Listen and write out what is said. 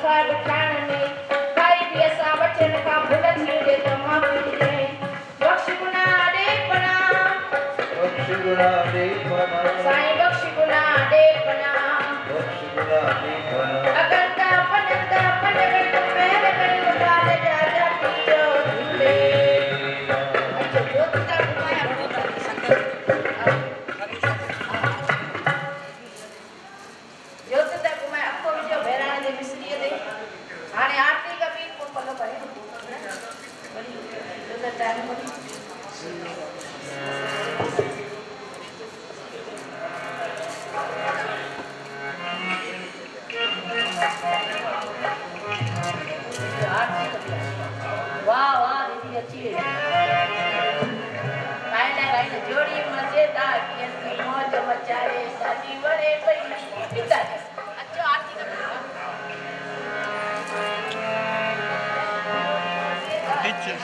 साहिब ठाण में भाई भी असा बचन का भूल थी दे तो माफी दे बख्श गुनाह दे पना साईं बख्श गुनाह दे पना अगर का पनगर तो मेरे कर डाल जा जाती जो झूले अच्छा जोत का घुमाया जोत का घुमाया आपको जो बेराने दे मिस्री दे हाने आरती का भी को पल्लो करे जोत टाइम वाह वाह दीदी अच्छी है कायना जोड़ी मजेदार की मौज मचाए शादी बड़े पहले पिता अच्छा आरती का Bitches,